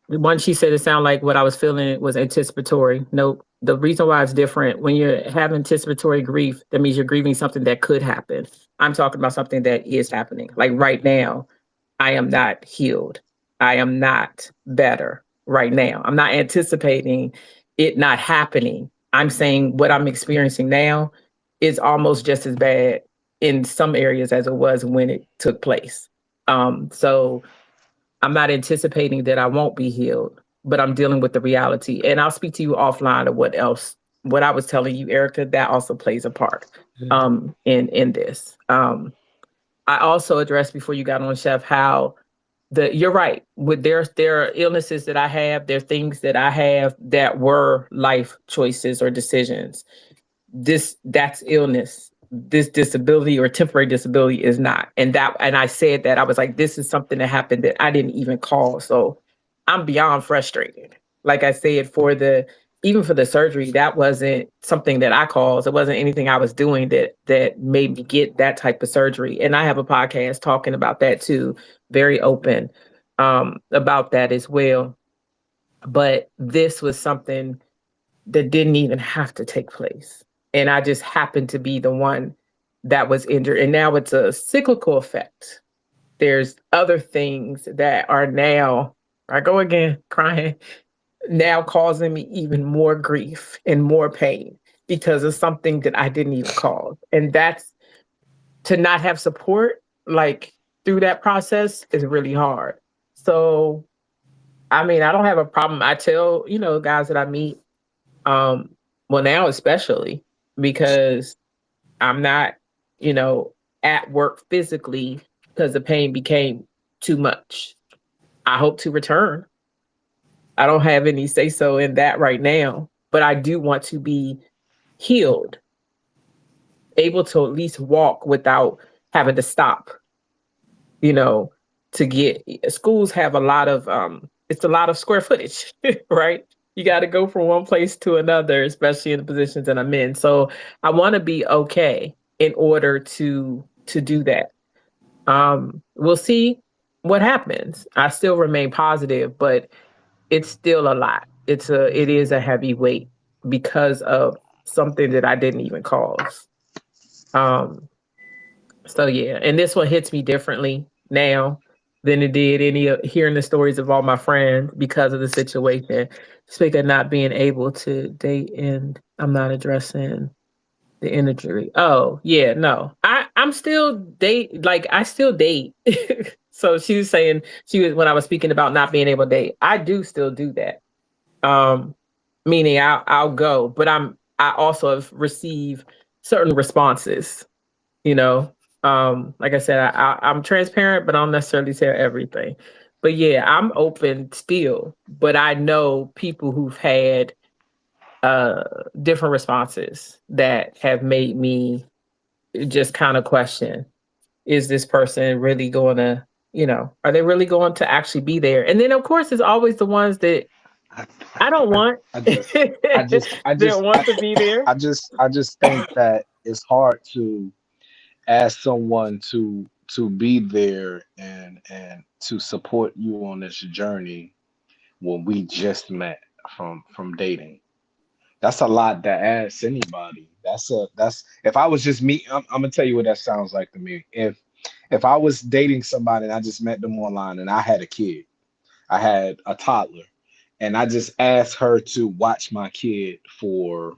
One, she said it sounded like what I was feeling was anticipatory. No, the reason why it's different when you have anticipatory grief, that means you're grieving something that could happen. I'm talking about something that is happening. Like right now, I am not healed. I am not better right now. I'm not anticipating it not happening. I'm saying what I'm experiencing now is almost just as bad in some areas as it was when it took place. So I'm not anticipating that I won't be healed, but I'm dealing with the reality. And I'll speak to you offline of what else what I was telling you, Erica, that also plays a part in this. I also addressed before you got on, Chef, how you're right. With there are illnesses that I have, there are things that I have that were life choices or decisions. That's illness. This disability or temporary disability is not. And I said that I was like, this is something that happened that I didn't even call. So I'm beyond frustrated. Like I said, even for the surgery, that wasn't something that I caused. It wasn't anything I was doing that made me get that type of surgery. And I have a podcast talking about that too, very open about that as well. But this was something that didn't even have to take place. And I just happened to be the one that was injured. And now it's a cyclical effect. There's other things that are now, I go again, crying, now causing me even more grief and more pain because of something that I didn't even cause. And that's, to not have support like through that process is really hard. So, I mean, I don't have a problem. I tell, guys that I meet, well, now especially because I'm not, at work physically because the pain became too much. I hope to return. I don't have any say so in that right now, but I do want to be healed, able to at least walk without having to stop, to get, schools have a lot of, it's a lot of square footage, right? You got to go from one place to another, especially in the positions that I'm in. So I want to be okay in order to do that. We'll see what happens. I still remain positive, but it's still a lot. It is a heavy weight because of something that I didn't even cause. So yeah, and this one hits me differently now than it did hearing the stories of all my friends because of the situation. Speaking of not being able to date, and I'm not addressing the injury. Oh yeah, no, I'm still date. Like I still date. So she was saying when I was speaking about not being able to date, I do still do that. Meaning I'll go, but I also have received certain responses. Like I said, I'm transparent, but I don't necessarily say everything. But yeah, I'm open still. But I know people who've had different responses that have made me just kind of question, is this person really going to, are they really going to actually be there? And then of course, there's always the ones that I don't want. I just want to be there. I just think that it's hard to ask someone to be there and to support you on this journey when we just met from dating. That's a lot to ask anybody. That's if I was just me, I'm gonna tell you what that sounds like to me. If I was dating somebody and I just met them online and I had a kid, I had a toddler, and I just asked her to watch my kid for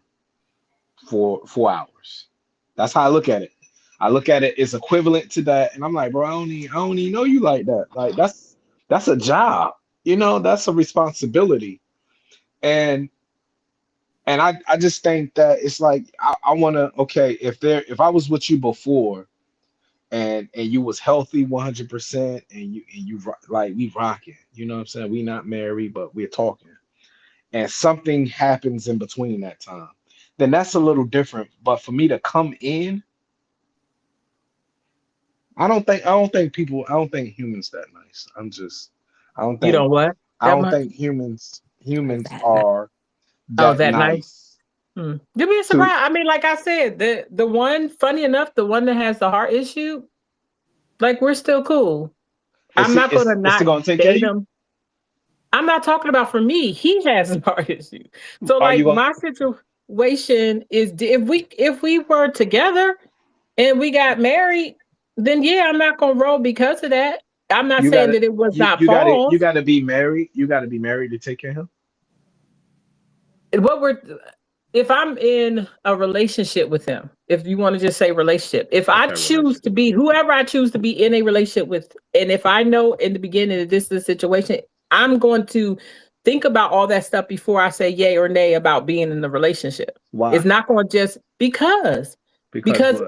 4 hours. That's how I look at it. I look at it as equivalent to that, and I'm like, bro, I don't even know you like that. Like that's a job, that's a responsibility, and I just think that it's like I want to, okay, if I was with you before, and you was healthy 100%, and you like we rocking, you know what I'm saying? We not married, but we're talking, and something happens in between that time, then that's a little different. But for me to come in, I don't think humans that nice. I don't think You know what? I don't think humans are that nice. Give me a surprise. I mean, like I said, the one, funny enough, the one that has the heart issue, like we're still cool. I'm not going to not date him. I'm not talking about for me. He has a heart issue. So like my situation is, if we were together and we got married, then yeah, I'm not going to roll because of that. I'm not saying that it was not false. You got to be married. You got to be married to take care of him. If I'm in a relationship with him, if you want to just say relationship, if I choose to be whoever I choose to be in a relationship with, and if I know in the beginning that this is the situation, I'm going to think about all that stuff before I say yay or nay about being in the relationship. Why? It's not going to just because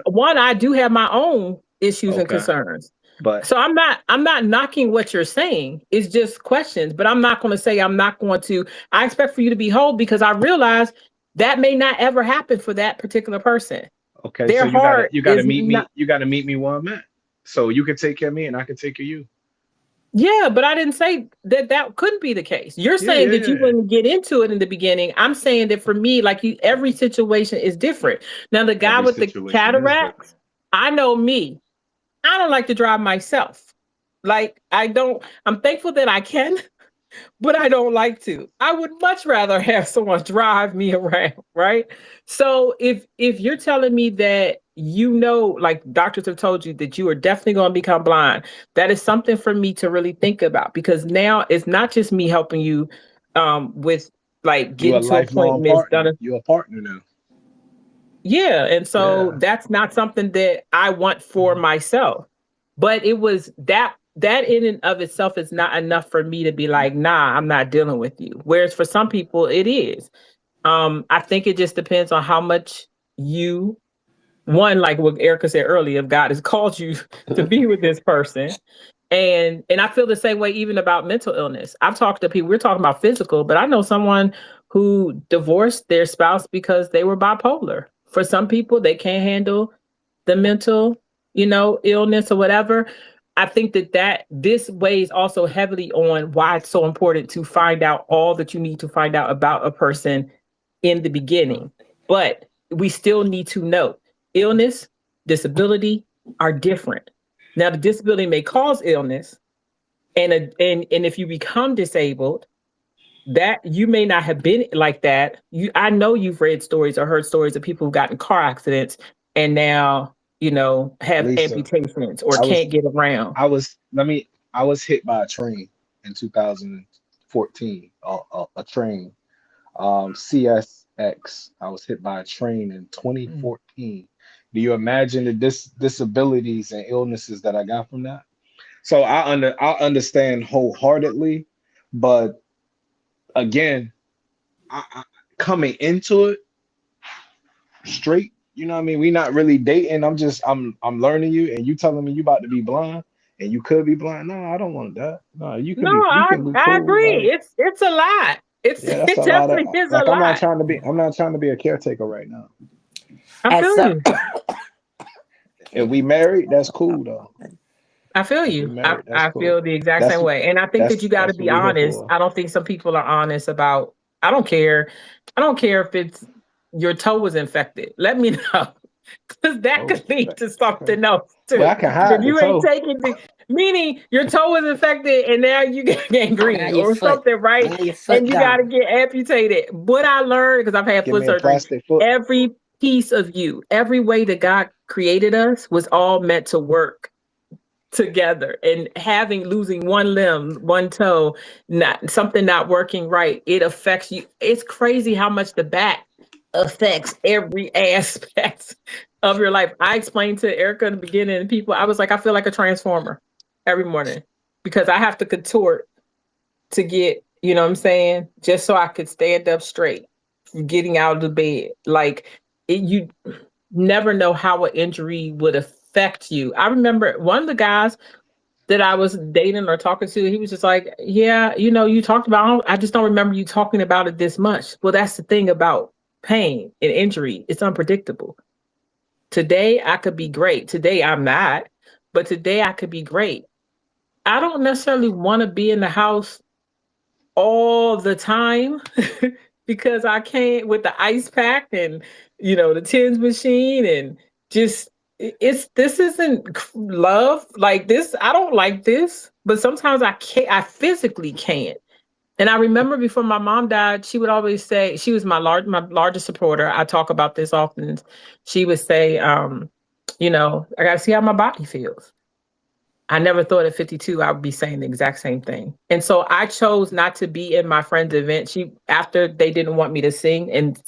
one, I do have my own issues and concerns. But so I'm not knocking what you're saying. It's just questions, but I'm not going to say I expect for you to be whole because I realize that may not ever happen for that particular person. Okay, so you gotta meet me. You gotta meet me where I'm at. So you can take care of me and I can take care of you. Yeah, but I didn't say that couldn't be the case. You're saying that you wouldn't get into it in the beginning. I'm saying that for me, every situation is different. Now, the guy with the cataracts, I know me. I don't like to drive myself. I'm thankful that I can, but I don't like to. I would much rather have someone drive me around, right? So if you're telling me that like doctors have told you that you are definitely going to become blind, that is something for me to really think about, because now it's not just me helping you with getting to a point. You're a partner now. Yeah, and so that's not something that I want for myself. But it was that in and of itself is not enough for me to be like, nah, I'm not dealing with you. Whereas for some people it is. I think it just depends on how much like what Erica said earlier, if God has called you to be with this person. And I feel the same way even about mental illness. I've talked to people, we're talking about physical, but I know someone who divorced their spouse because they were bipolar. For some people, they can't handle the mental, illness or whatever. I think that this weighs also heavily on why it's so important to find out all that you need to find out about a person in the beginning. But we still need to know illness, disability are different. Now, the disability may cause illness, and if you become disabled, that you may not have been like that. I know you've read stories or heard stories of people who've gotten car accidents and now, have amputations or can't get around. I was hit by a train in 2014, a train, CSX. I was hit by a train in 2014. Do you imagine the disabilities and illnesses that I got from that? So I understand wholeheartedly, but again, I coming into it straight, you know what I mean? We not really dating. I'm learning you, and you telling me you about to be blind, and you could be blind. No, I don't want that. No, you can. I agree. It's a lot. It definitely is a lot. I'm not trying to be a caretaker right now. I feel you. If we married, that's cool though. I feel you. I feel the exact same way. And I think that you got to be honest. I don't think some people are honest about, I don't care if it's your toe was infected. Let me know. Because that could lead to something else too. Well, I can hide if you ain't taking meaning your toe was infected and now you get gangrene or something, right? And you got to get amputated. What I learned, because I've had foot surgery, every piece of you, every way that God created us was all meant to work together. And losing one limb, one toe, not working right, it affects you. It's crazy how much the back affects every aspect of your life. I explained to Erica in the beginning and people, I was like, I feel like a transformer every morning because I have to contort to get, you know what I'm saying, just so I could stand up straight, getting out of the bed. You never know how an injury would affect you. I remember one of the guys that I was dating or talking to, he was just like, yeah, you talked about, I just don't remember you talking about it this much. Well, that's the thing about pain and injury. It's unpredictable. Today I could be great. Today I'm not, but today I could be great. I don't necessarily want to be in the house all the time because I can't with the ice pack and, the TENS machine and just, this isn't love like this. I don't like this, but sometimes I physically can't. And I remember before my mom died, she would always say, she was my largest supporter. I talk about this often. She would say, I got to see how my body feels. I never thought at 52, I would be saying the exact same thing. And so I chose not to be in my friend's event. After they didn't want me to sing and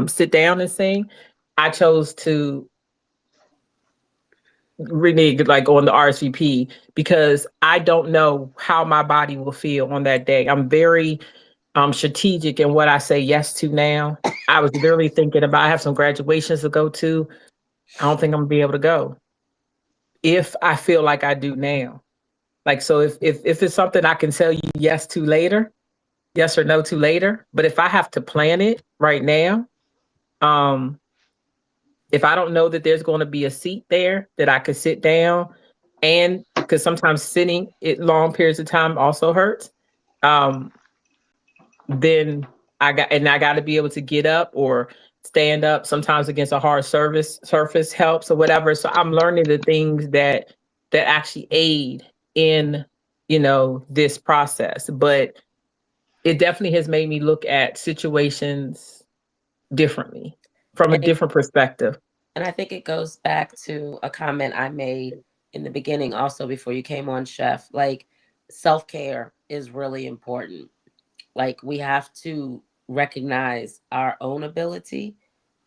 sit down and sing, I chose to renege on the RSVP because I don't know how my body will feel on that day. I'm very strategic in what I say yes to now. I was literally thinking about, I have some graduations to go to. I don't think I'm gonna be able to go if I feel like I do now. Like, so if it's something I can tell you yes to later, yes or no to later, but if I have to plan it right now, if I don't know that there's going to be a seat there that I could sit down, and because sometimes sitting it long periods of time also hurts, then I got to be able to get up or stand up. Sometimes against a hard surface helps or whatever. So I'm learning the things that actually aid in, this process. But it definitely has made me look at situations differently from a different perspective. And I think it goes back to a comment I made in the beginning also before you came on, Chef. Like, self-care is really important. Like, we have to recognize our own ability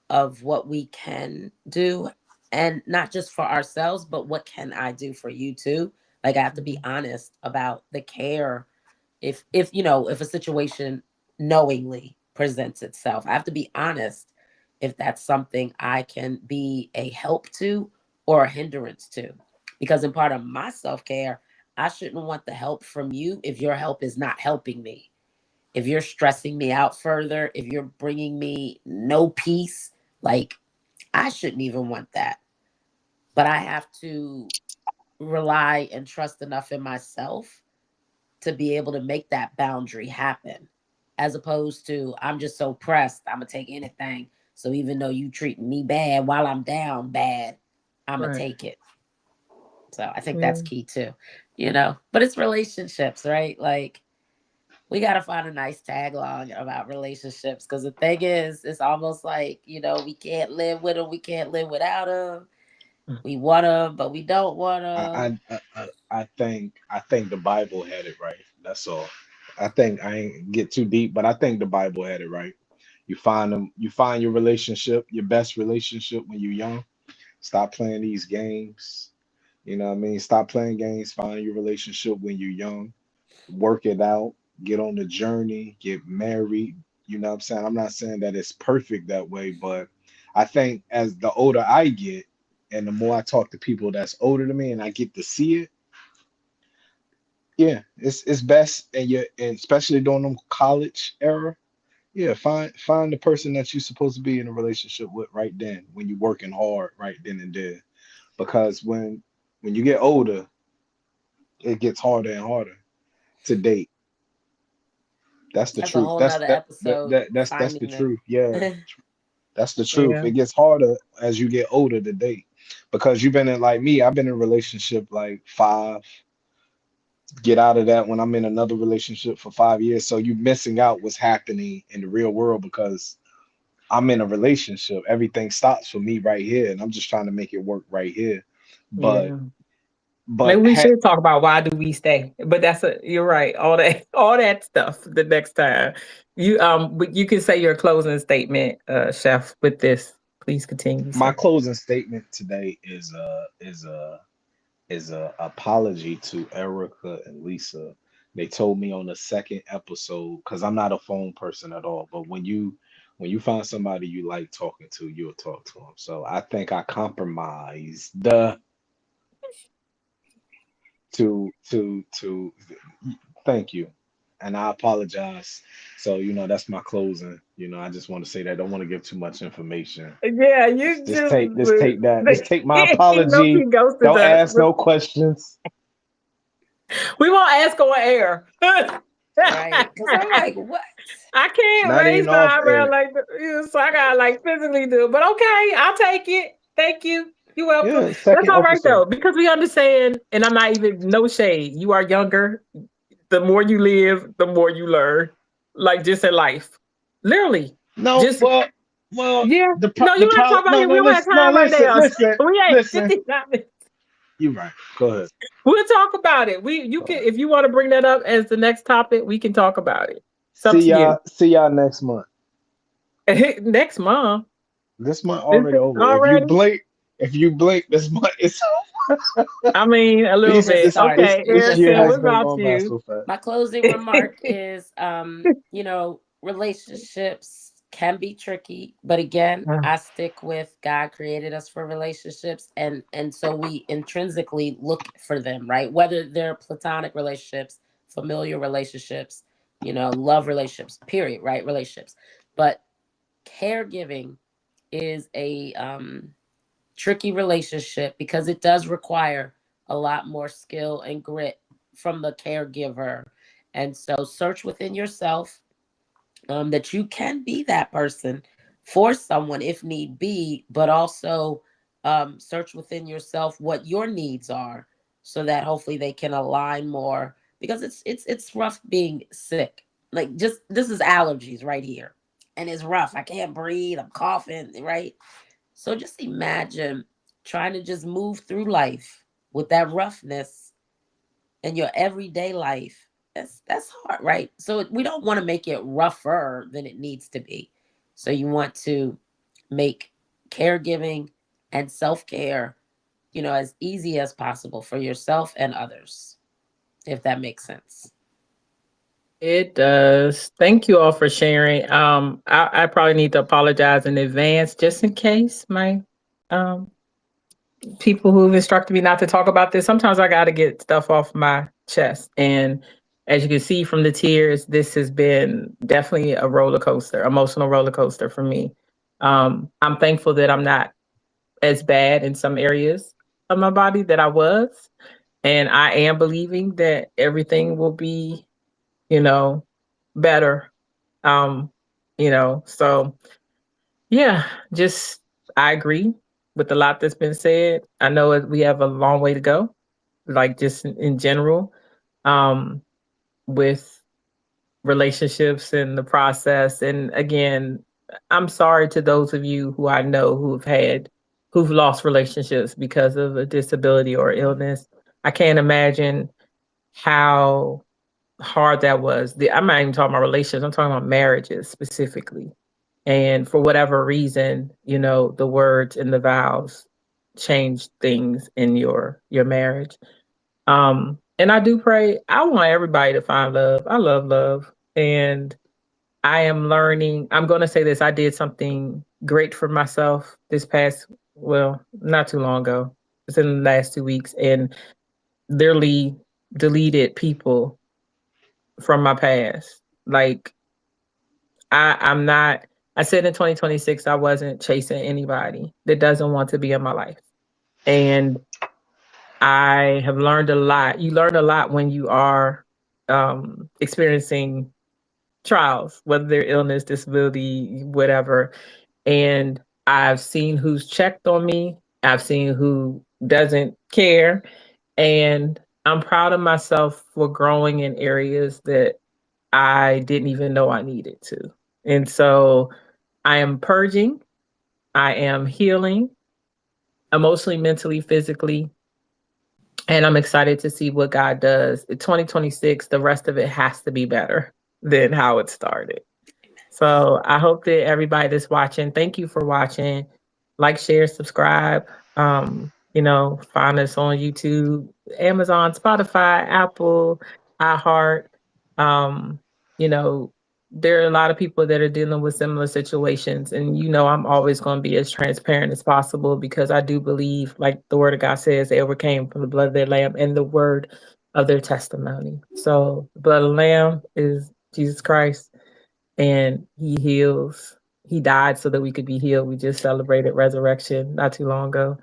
of what we can do, and not just for ourselves, but what can I do for you too? Like, I have to be honest about the care. If a situation knowingly presents itself, I have to be honest if that's something I can be a help to or a hindrance to. Because in part of my self-care, I shouldn't want the help from you if your help is not helping me. If you're stressing me out further, if you're bringing me no peace, like, I shouldn't even want that. But I have to rely and trust enough in myself to be able to make that boundary happen, as opposed to, I'm just so pressed, I'm gonna take anything. So even though you treating me bad while I'm down bad, I'm gonna take it. So I think that's key too, but it's relationships, right? Like, we got to find a nice tagline about relationships, because the thing is, it's almost like, we can't live with them, we can't live without them. We want them, but we don't want them. I think the Bible had it right. That's all. I think I ain't get too deep, but I think the Bible had it right. You find them. You find your relationship, your best relationship when you're young. Stop playing these games. You know what I mean? Stop playing games. Find your relationship when you're young. Work it out. Get on the journey. Get married. You know what I'm saying? I'm not saying that it's perfect that way, but I think as the older I get, and the more I talk to people that's older than me, and I get to see it, yeah, it's best, and especially during them college era, yeah, find the person that you're supposed to be in a relationship with right then, when you're working hard right then and there, because when you get older, it gets harder and harder to date. That's the That's a truth. whole That's nother that, episode. that's the Finding them. truth. Yeah, that's the truth. Yeah. It gets harder as you get older to date, because you've been in, like me, I've been in a relationship like 5, get out of that when I'm in another relationship for 5 years. So you're missing out what's happening in the real world, because I'm in a relationship. Everything stops for me right here, and I'm just trying to make it work right here. But Yeah. but Maybe we should talk about why do we stay. But you're right. All that stuff the next time. But you can say your closing statement, Chef, with this. Please continue, my sir. closing statement today is a apology to Erica and Lisa. They told me on the second episode, because I'm not a phone person at all, but when you find somebody you like talking to, you'll talk to them. So I think I compromised to thank you, and I apologize. So that's my closing. I just want to say that I don't want to give too much information. Yeah, Just take my no, apology. he ghosted Don't us. ask no questions. We won't ask on air. Right. Because I'm like, what? I can't Not raise even my off eyebrow air. so I gotta physically do it. But okay, I'll take it. Thank you. You're welcome. Yeah, That's second all right episode. though, because we understand, and I'm not even no shade. You are younger. The more you live, the more you learn. Like, just in life, literally. No, just well, yeah. the No, you want to talk about it. We don't have time right now. We ain't 59 minutes. You're right. Go ahead. We'll talk about it. You can, if you want to bring that up as the next topic, we can talk about it. See y'all next month. Next month. This month already over. Already? If you blink, this month it's over. I mean, a little This bit. this Sorry. Okay, this year Erica, has what been about going by you? so fast. My closing remark is, relationships can be tricky, but again, Uh, I stick with God created us for relationships, and so we intrinsically look for them, right? Whether they're platonic relationships, familiar relationships, love relationships, period, right? Relationships, but caregiving is a tricky relationship because it does require a lot more skill and grit from the caregiver. And so search within yourself, that you can be that person for someone if need be, but also search within yourself what your needs are so that hopefully they can align more, because it's rough being sick. Like, just this is allergies right here. And it's rough. I can't breathe. I'm coughing, right? So just imagine trying to just move through life with that roughness in your everyday life. That's hard, right? So we don't want to make it rougher than it needs to be. So you want to make caregiving and self-care, as easy as possible for yourself and others, if that makes sense. It does. Thank you all for sharing. I probably need to apologize in advance just in case my um people who've instructed me not to talk about this. Sometimes I got to get stuff off my chest. And as you can see from the tears, this has been definitely a roller coaster, emotional roller coaster for me. I'm thankful that I'm not as bad in some areas of my body that I was. And I am believing that everything will be, you know, better. Um, so yeah, just I agree with a lot that's been said. I know we have a long way to go, like just in general, um, with relationships and the process. And again, I'm sorry to those of you who I know who've lost relationships because of a disability or illness. I can't imagine how hard that was. I'm not even talking about relationships, I'm talking about marriages specifically. And for whatever reason, the words and the vows change things in your marriage. And I do pray, I want everybody to find love. I love love. And I am learning. I'm going to say this. I did something great for myself this past, well, not too long ago. It's in the last 2 weeks, and literally deleted people from my past. Like, I'm not, I said in 2026, I wasn't chasing anybody that doesn't want to be in my life. And I have learned a lot. You learn a lot when you are experiencing trials, whether they're illness, disability, whatever. And I've seen who's checked on me. I've seen who doesn't care. And I'm proud of myself for growing in areas that I didn't even know I needed to. And so I am purging, I am healing emotionally, mentally, physically, and I'm excited to see what God does. In 2026, the rest of it has to be better than how it started. So I hope that everybody that's watching, thank you for watching. Like, share, subscribe. Find us on YouTube, Amazon, Spotify, Apple, iHeart. Um, you know, there are a lot of people that are dealing with similar situations. And I'm always going to be as transparent as possible because I do believe, like the word of God says, they overcame from the blood of their lamb and the word of their testimony. So the blood of the lamb is Jesus Christ, and he heals. He died so that we could be healed. We just celebrated resurrection not too long ago.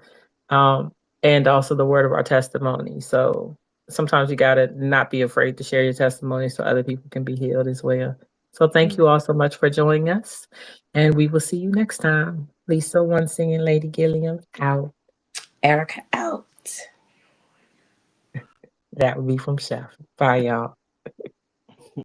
Um, and also the word of our testimony. So sometimes you got to not be afraid to share your testimony so other people can be healed as well. So thank you all so much for joining us. And we will see you next time. Lisa, one singing Lady Gilliam, out. Erica, out. That would be from Chef. Bye, y'all.